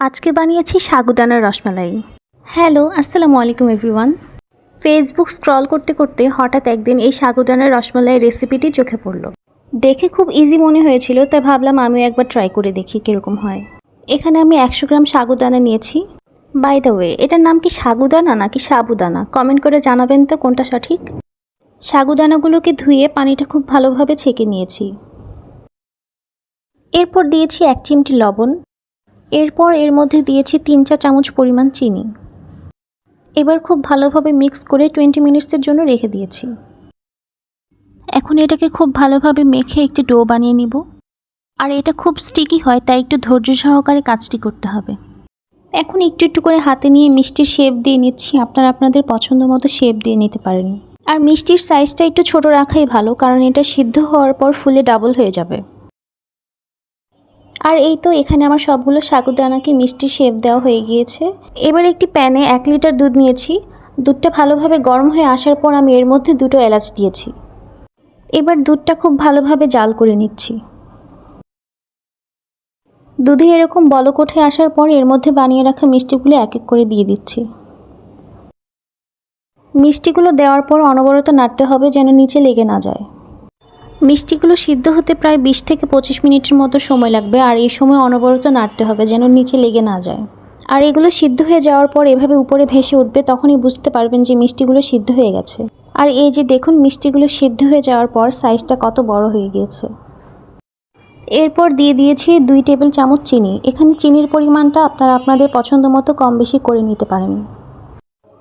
আজকে বানিয়েছি সাগুদানার রসমালাই। হ্যালো, আসসালামু আলাইকুম এভরিওয়ান। ফেসবুক স্ক্রল করতে করতে হঠাৎ একদিন এই সাগুদানার রসমালাই রেসিপিটি চোখে পড়ল। দেখে খুব ইজি মনে হয়েছিল, তাই ভাবলাম আমিও একবার ট্রাই করে দেখি কীরকম হয়। এখানে আমি 100 গ্রাম সাগুদানা নিয়েছি। বাই দ্য ওয়ে, এটার নাম কি সাগুদানা নাকি সাবুদানা? কমেন্ট করে জানাবেন তো কোনটা সঠিক। সাগুদানাগুলোকে ধুয়ে পানিটা খুব ভালোভাবে ছেঁকে নিয়েছি। এরপর দিয়েছি 1 চিমটি লবণ। এরপর এর মধ্যে দিয়েছি 3-4 চামচ পরিমাণ চিনি। এবার খুব ভালোভাবে মিক্স করে 20 মিনিটসের জন্য রেখে দিয়েছি। এখন এটাকে খুব ভালোভাবে মেখে একটি ডো বানিয়ে নিব। আর এটা খুব স্টিকি হয়, তাই একটু ধৈর্য সহকারে কাজটি করতে হবে। এখন একটু একটু করে হাতে নিয়ে মিষ্টির শেপ দিয়ে নিচ্ছি। আপনারা আপনাদের পছন্দ মতো শেপ দিয়ে নিতে পারেন। আর মিষ্টির সাইজটা একটু ছোট রাখাই ভালো, কারণ এটা সিদ্ধ হওয়ার পর ফুলে ডাবল হয়ে যাবে। আর এই তো এখানে আমার সবগুলো সাগুদানাকে মিষ্টি শেপ দেওয়া হয়ে গিয়েছে। এবার একটি প্যানে 1 লিটার দুধ নিয়েছি। দুধটা ভালোভাবে গরম হয়ে আসার পর আমি এর মধ্যে 2টো এলাচ দিয়েছি। এবার দুধটা খুব ভালোভাবে জাল করে নিচ্ছি। দুধে এরকম বলক উঠে আসার পর এর মধ্যে বানিয়ে রাখা মিষ্টিগুলো এক এক করে দিয়ে দিচ্ছি। মিষ্টিগুলো দেওয়ার পর অনবরত নাড়তে হবে যেন নিচে লেগে না যায়। মিষ্টিগুলো সিদ্ধ হতে প্রায় 20 থেকে 25 মিনিটের মতো সময় লাগবে, আর এই সময় অনবরত নাড়তে হবে যেন নিচে লেগে না যায়। আর এগুলো সিদ্ধ হয়ে যাওয়ার পর এভাবে উপরে ভেসে উঠবে, তখনই বুঝতে পারবেন যে মিষ্টিগুলো সিদ্ধ হয়ে গেছে। আর এই যে দেখুন, মিষ্টিগুলো সিদ্ধ হয়ে যাওয়ার পর সাইজটা কত বড় হয়ে গিয়েছে। এরপর দিয়ে দিয়েছি 2 টেবিল চামচ চিনি। এখানে চিনির পরিমাণটা আপনারা আপনাদের পছন্দ মতো কম বেশি করে নিতে পারেন।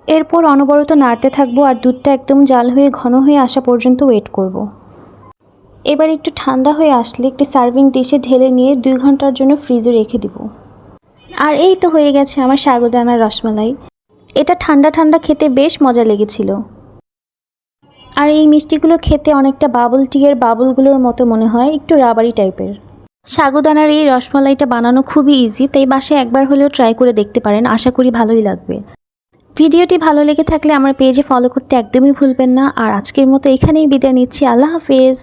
এরপর অনবরত নাড়তে থাকবো আর দুধটা একদম জাল হয়ে ঘন হয়ে আসা পর্যন্ত ওয়েট করব। এবার একটু ঠান্ডা হয়ে আসলে একটি সার্ভিং ডিশে ঢেলে নিয়ে 2 ঘন্টার জন্য ফ্রিজে রেখে দিব। আর এই তো হয়ে গেছে আমার সাগুদানার রসমালাই। এটা ঠান্ডা ঠান্ডা খেতে বেশ মজা লেগেছিল। আর এই মিষ্টিগুলো খেতে অনেকটা বাবল টিয়ের বাবলগুলোর মতো মনে হয়, একটু রাবারি টাইপের। সাগুদানার এই রসমালাইটা বানানো খুবই ইজি, তাই বাসায় একবার হলেও ট্রাই করে দেখতে পারেন। আশা করি ভালোই লাগবে। ভিডিওটি ভালো লেগে থাকলে আমার পেজে ফলো করতে একদমই ভুলবেন না। আর আজকের মতো এখানেই বিদায় নিচ্ছি। আল্লাহ হাফেজ।